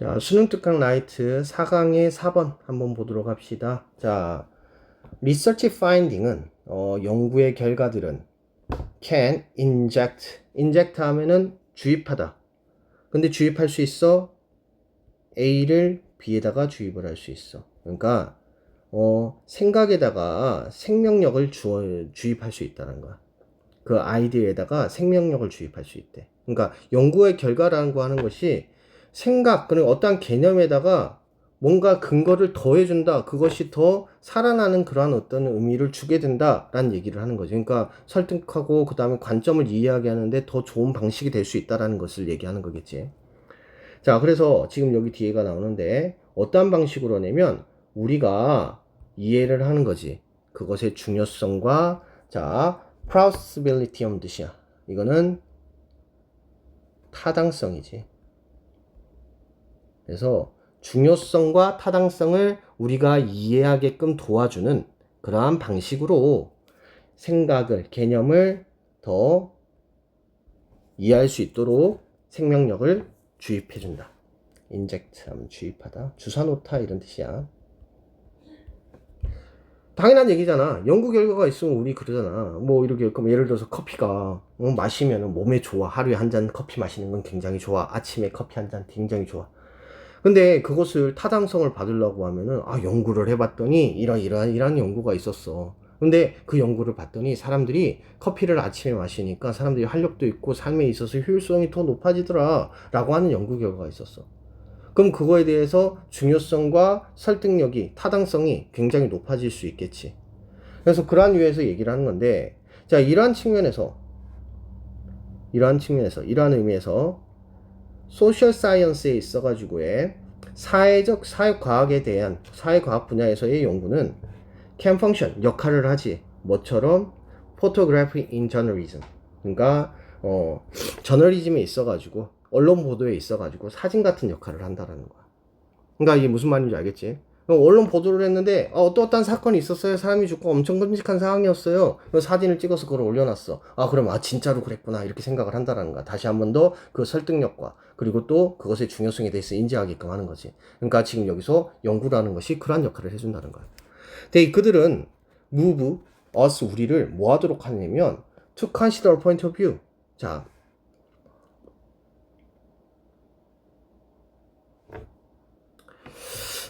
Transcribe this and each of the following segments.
자, 수능 특강 라이트 4강의 4번 한번 보도록 합시다. 자, research finding은 연구의 결과들은 can inject 하면은 주입하다. 근데 주입할 수 있어 A를 B에다가 주입을 할 수 있어. 그러니까 생각에다가 생명력을 주입할 수 있다는 거야. 그 아이디어에다가 생명력을 주입할 수 있대. 그러니까 연구의 결과라는 거 하는 것이 생각, 그리고 어떠한 개념에다가 뭔가 근거를 더해준다. 그것이 더 살아나는 그러한 어떤 의미를 주게 된다라는 얘기를 하는 거죠. 그러니까 설득하고 그 다음에 관점을 이해하게 하는데 더 좋은 방식이 될 수 있다라는 것을 얘기하는 거겠지. 자, 그래서 지금 여기 뒤에가 나오는데 어떠한 방식으로 내면 우리가 이해를 하는 거지. 그것의 중요성과 자, plausibility란 뜻이야. 이거는 타당성이지. 그래서 중요성과 타당성을 우리가 이해하게끔 도와주는 그러한 방식으로 생각을, 개념을 더 이해할 수 있도록 생명력을 주입해준다. 인젝트 하면 주입하다. 주사놓다 이런 뜻이야. 당연한 얘기잖아. 연구 결과가 있으면 우리 그러잖아. 뭐 이렇게 예를 들어서 커피가 마시면 몸에 좋아. 하루에 한 잔 커피 마시는 건 굉장히 좋아. 아침에 커피 한 잔 굉장히 좋아. 근데 그것을 타당성을 받으려고 하면은 연구를 해봤더니 이런 연구가 있었어. 근데 그 연구를 봤더니 사람들이 커피를 아침에 마시니까 사람들이 활력도 있고 삶에 있어서 효율성이 더 높아지더라 라고 하는 연구 결과가 있었어. 그럼 그거에 대해서 중요성과 설득력이, 타당성이 굉장히 높아질 수 있겠지. 그래서 그러한 이유에서 얘기를 하는 건데, 자, 이러한 이러한 의미에서 소셜 사이언스에 있어가지고의 사회과학 분야에서의 연구는 can function, 역할을 하지. 뭐처럼? photography in journalism. 그러니까, 저널리즘에 있어가지고, 언론 보도에 있어가지고 사진 같은 역할을 한다라는 거야. 그러니까 이게 무슨 말인지 알겠지? 언론 보도를 했는데 어떠한 사건이 있었어요. 사람이 죽고 엄청 끔찍한 상황이었어요. 사진을 찍어서 그걸 올려놨어. 그럼 진짜로 그랬구나 이렇게 생각을 한다라는 거야. 다시 한 번 더 그 설득력과 그리고 또 그것의 중요성에 대해서 인지하게끔 하는 거지. 그러니까 지금 여기서 연구라는 것이 그러한 역할을 해준다는 거야. 근데 그들은 move us 우리를 뭐 하도록 하냐면 to consider point of view.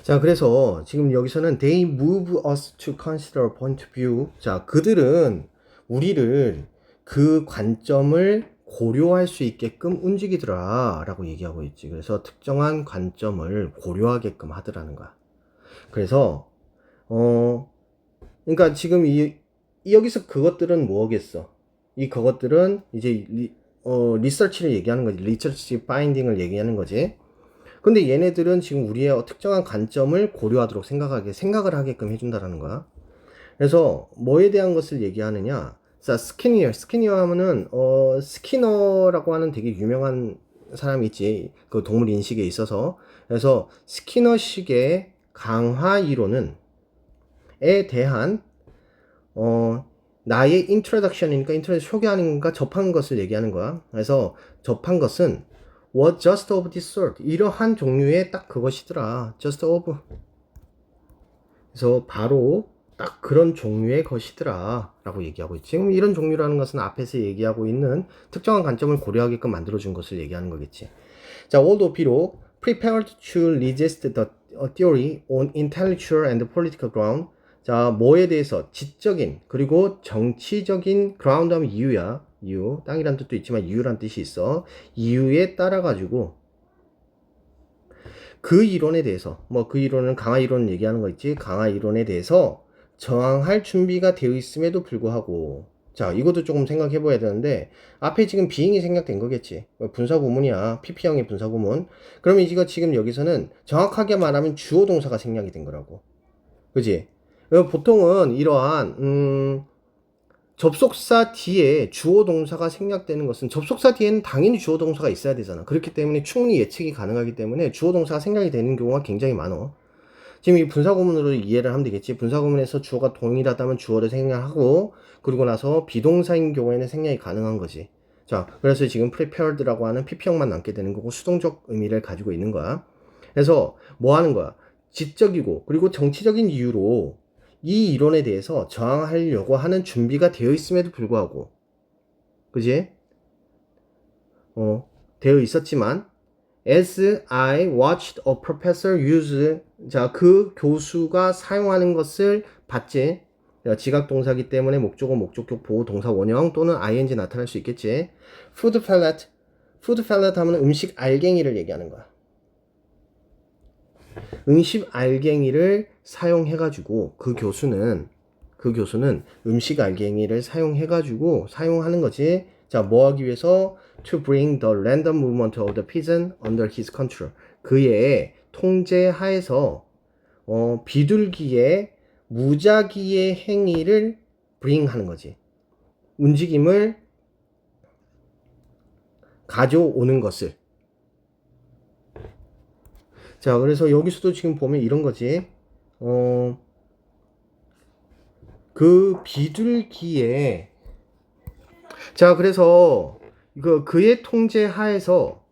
자, 그래서 지금 여기서는 they move us to consider point of view. 자, 그들은 우리를 그 관점을 고려할 수 있게끔 움직이더라 라고 얘기하고 있지. 그래서 특정한 관점을 고려하게끔 하더라는 거야. 그래서 그러니까 지금 여기서 그것들은 뭐겠어? 그것들은 이제 리서치를 얘기하는 거지. 리서치 파인딩을 얘기하는 거지. 근데 얘네들은 지금 우리의 특정한 관점을 고려하도록 생각을 하게끔 해준다라는 거야. 그래서 뭐에 대한 것을 얘기하느냐? 자, 스키니어 하면은 스키너라고 하는 되게 유명한 사람이 있지. 그 동물 인식에 있어서. 그래서 스키너식의 강화 이론에 대한 나의 인트로덕션이니까 소개하는 것과 접한 것을 얘기하는 거야. 그래서 접한 것은 was just of this sort. 이러한 종류의 딱 그것이더라. just of. 그래서 바로 딱 그런 종류의 것이더라 라고 얘기하고 있지. 지금 이런 종류라는 것은 앞에서 얘기하고 있는 특정한 관점을 고려하게끔 만들어준 것을 얘기하는 거겠지. 자, although 비록 prepared to resist the theory on intellectual and political ground. 자, 뭐에 대해서 지적인 그리고 정치적인 ground 하면 이유야. 이유. 땅이란 뜻도 있지만 이유란 뜻이 있어. 이유에 따라 가지고 그 이론에 대해서 그 이론은 강화 이론 얘기하는 거 있지. 강화 이론에 대해서 저항할 준비가 되어 있음에도 불구하고 자, 이것도 조금 생각해 봐야 되는데 앞에 지금 being이 생략된 거겠지. 분사구문이야. PP형의 분사구문. 그러면 이거 지금 여기서는 정확하게 말하면 주어 동사가 생략이 된 거라고. 그지? 보통은 이러한 접속사 뒤에 주어 동사가 생략되는 것은 접속사 뒤에는 당연히 주어 동사가 있어야 되잖아. 그렇기 때문에 충분히 예측이 가능하기 때문에 주어 동사가 생략이 되는 경우가 굉장히 많아. 지금 이 분사구문으로 이해를 하면 되겠지. 분사구문에서 주어가 동일하다면 주어를 생략하고 그리고 나서 비동사인 경우에는 생략이 가능한 거지. 자, 그래서 지금 prepared라고 하는 PP형만 남게 되는 거고 수동적 의미를 가지고 있는 거야. 그래서 뭐 하는 거야? 지적이고 그리고 정치적인 이유로 이 이론에 대해서 저항하려고 하는 준비가 되어 있음에도 불구하고, 그지? 되어 있었지만, as I watched a professor use, 자, 그 교수가 사용하는 것을 봤지. 지각동사기 때문에 목적어, 목적격, 보호, 동사, 원형 또는 ing 나타날 수 있겠지. food pellet, food pellet 하면 음식 알갱이를 얘기하는 거야. 음식 알갱이를 사용해가지고 그 교수는 음식 알갱이를 사용해가지고 사용하는 거지. 자, 뭐 하기 위해서? To bring the random movement of the pigeon under his control. 그의 통제 하에서 비둘기의 무작위의 행위를 bring 하는 거지. 움직임을 가져오는 것을. 자, 그래서 여기서도 지금 보면 이런 거지. 그 비둘기의, 자, 그래서 그의 통제 하에서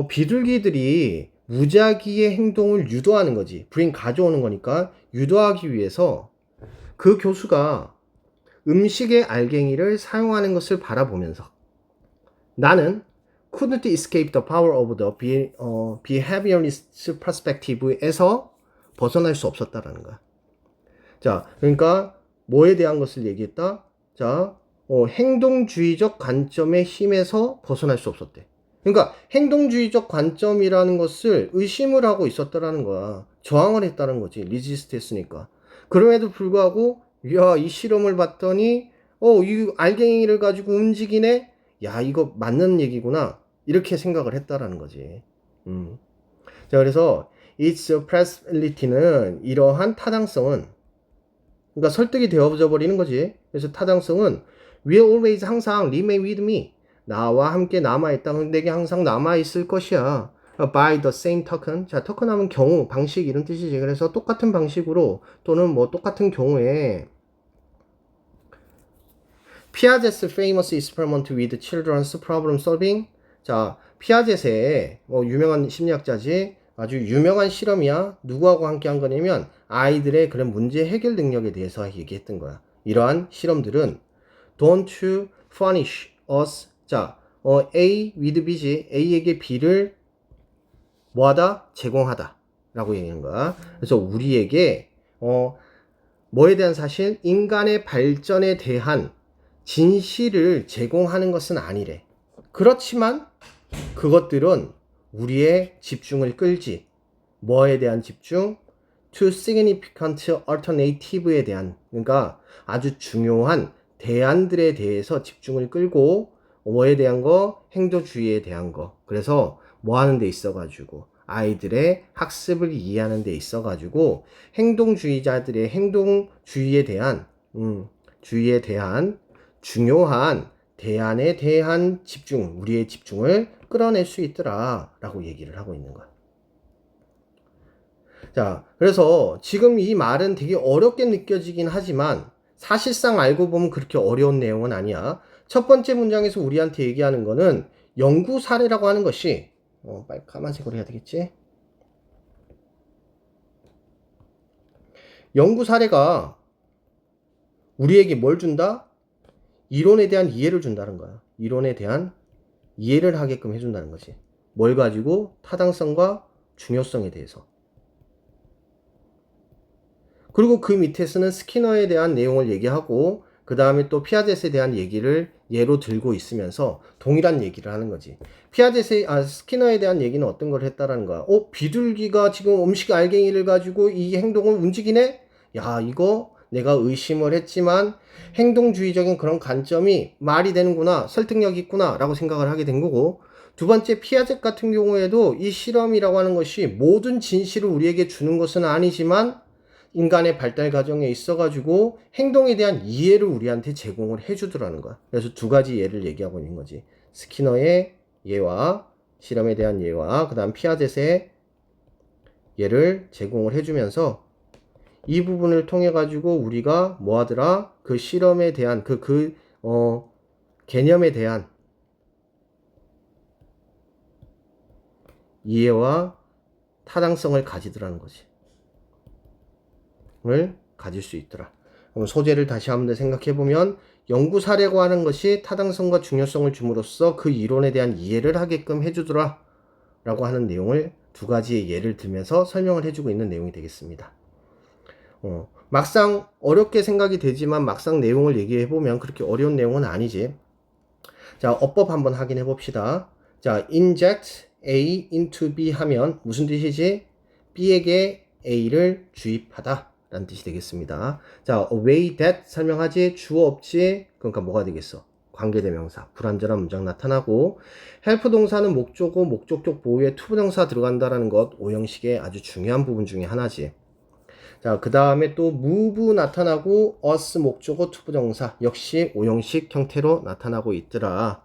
비둘기들이 무작위의 행동을 유도하는 거지. bring 가져오는 거니까 유도하기 위해서 그 교수가 음식의 알갱이를 사용하는 것을 바라보면서 나는 couldn't escape the power of the behaviorist perspective에서 벗어날 수 없었다라는 거야. 자, 그러니까 뭐에 대한 것을 얘기했다? 자, 행동주의적 관점의 힘에서 벗어날 수 없었대. 그러니까 행동주의적 관점이라는 것을 의심을 하고 있었다라는 거야. 저항을 했다는 거지. 리지스트 했으니까. 그럼에도 불구하고 야, 이 실험을 봤더니 이 알갱이를 가지고 움직이네? 야, 이거 맞는 얘기구나. 이렇게 생각을 했다라는 거지. 자, 그래서 its plausibility는 이러한 타당성은, 그러니까 설득이 되어져 버리는 거지. 그래서 타당성은 will always 항상 remain with me. 나와 함께 남아있다. 내게 항상 남아있을 것이야. by the same token. 자, token 하면 경우, 방식 이런 뜻이지. 그래서 똑같은 방식으로 또는 뭐 똑같은 경우에 피아제스 famous experiment with children's problem solving. 자, 피아제스의 유명한 심리학자지. 아주 유명한 실험이야. 누구하고 함께 한 거냐면 아이들의 그런 문제 해결 능력에 대해서 얘기했던 거야. 이러한 실험들은 don't furnish us. 자, A with B지. A에게 B를 뭐하다? 제공하다. 라고 얘기하는 거야. 그래서 우리에게 뭐에 대한 사실? 인간의 발전에 대한 진실을 제공하는 것은 아니래. 그렇지만 그것들은 우리의 집중을 끌지. 뭐에 대한 집중? To significant alternative에 대한, 그러니까 아주 중요한 대안들에 대해서 집중을 끌고 뭐에 대한 거? 행동주의에 대한 거. 그래서 뭐 하는 데 있어가지고 아이들의 학습을 이해하는 데 있어가지고 행동주의자들의 행동주의에 대한 주의에 대한 중요한 대안에 대한 집중, 우리의 집중을 끌어낼 수 있더라 라고 얘기를 하고 있는 거야. 자, 그래서 지금 이 말은 되게 어렵게 느껴지긴 하지만 사실상 알고 보면 그렇게 어려운 내용은 아니야. 첫 번째 문장에서 우리한테 얘기하는 거는 연구 사례라고 하는 것이 빨리 까만색으로 해야 되겠지? 연구 사례가 우리에게 뭘 준다? 이론에 대한 이해를 준다는 거야. 이론에 대한 이해를 하게끔 해준다는 거지. 뭘 가지고? 타당성과 중요성에 대해서. 그리고 그 밑에서는 스키너에 대한 내용을 얘기하고 그 다음에 또 피아제스에 대한 얘기를 예로 들고 있으면서 동일한 얘기를 하는 거지. 스키너에 대한 얘기는 어떤 걸 했다라는 거야. 비둘기가 지금 음식 알갱이를 가지고 이 행동을 움직이네? 야, 이거 내가 의심을 했지만 행동주의적인 그런 관점이 말이 되는구나, 설득력이 있구나 라고 생각을 하게 된 거고, 두 번째 피아제 같은 경우에도 이 실험이라고 하는 것이 모든 진실을 우리에게 주는 것은 아니지만 인간의 발달 과정에 있어가지고 행동에 대한 이해를 우리한테 제공을 해주더라는 거야. 그래서 두 가지 예를 얘기하고 있는 거지. 스키너의 예와 실험에 대한 예와 그 다음 피아제의 예를 제공을 해주면서 이 부분을 통해 가지고 우리가 뭐 하더라? 그 실험에 대한 개념에 대한 이해와 타당성을 가지더라는 거지. 을 가질 수 있더라. 그럼 소재를 다시 한번 생각해보면 연구 사례고 하는 것이 타당성과 중요성을 줌으로써 그 이론에 대한 이해를 하게끔 해주더라 라고 하는 내용을 두 가지의 예를 들면서 설명을 해주고 있는 내용이 되겠습니다. 막상 어렵게 생각이 되지만 막상 내용을 얘기해보면 그렇게 어려운 내용은 아니지. 자, 어법 한번 확인해 봅시다. 자, inject A into B 하면 무슨 뜻이지? B에게 A를 주입하다 라는 뜻이 되겠습니다. 자, away that 설명하지, 주어 없지, 그러니까 뭐가 되겠어? 관계대명사, 불완전한 문장 나타나고, help 동사는 목적어, 목적격 보호에 투부정사 들어간다라는 것, 오형식의 아주 중요한 부분 중에 하나지. 자, 그 다음에 또 move 나타나고 us 목적어 투부정사 역시 오형식 형태로 나타나고 있더라.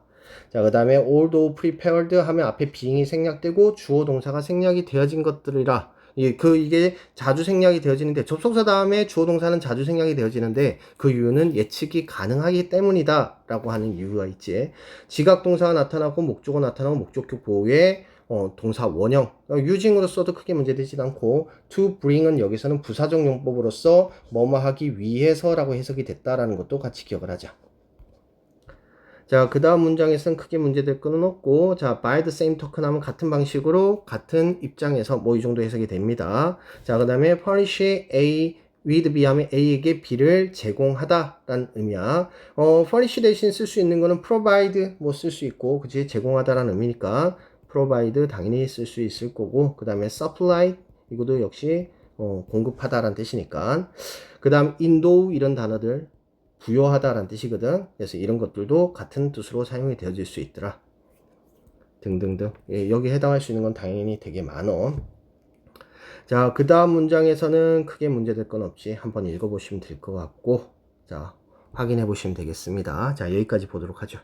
자, 그 다음에 although prepared 하면 앞에 being이 생략되고 주어 동사가 생략이 되어진 것들이라. 이게 자주 생략이 되어지는데 접속사 다음에 주어 동사는 자주 생략이 되어지는데 그 이유는 예측이 가능하기 때문이다 라고 하는 이유가 있지. 지각 동사가 나타나고 목적어 나타나고 목적격 보호에 동사 원형 using으로 써도 크게 문제되지 않고 to bring은 여기서는 부사적 용법으로서 뭐뭐 하기 위해서라고 해석이 됐다라는 것도 같이 기억을 하자. 자, 그 다음 문장에서는 크게 문제될 거는 없고, 자, by the same token 하면 같은 방식으로, 같은 입장에서 뭐 이 정도 해석이 됩니다. 자, 그 다음에 furnish A with B 하면 A에게 B를 제공하다 라는 의미야. furnish 대신 쓸 수 있는 거는 provide 뭐 쓸 수 있고, 그치? 제공하다 라는 의미니까, provide 당연히 쓸 수 있을 거고, 그 다음에 supply, 이것도 역시, 공급하다 라는 뜻이니까. 그 다음, endow 이런 단어들, 부여하다라는 뜻이거든. 그래서 이런 것들도 같은 뜻으로 사용이 되어질 수 있더라. 등등등. 예, 여기 해당할 수 있는 건 당연히 되게 많어. 자, 그 다음 문장에서는 크게 문제될 건 없이 한번 읽어보시면 될 것 같고, 자, 확인해 보시면 되겠습니다. 자, 여기까지 보도록 하죠.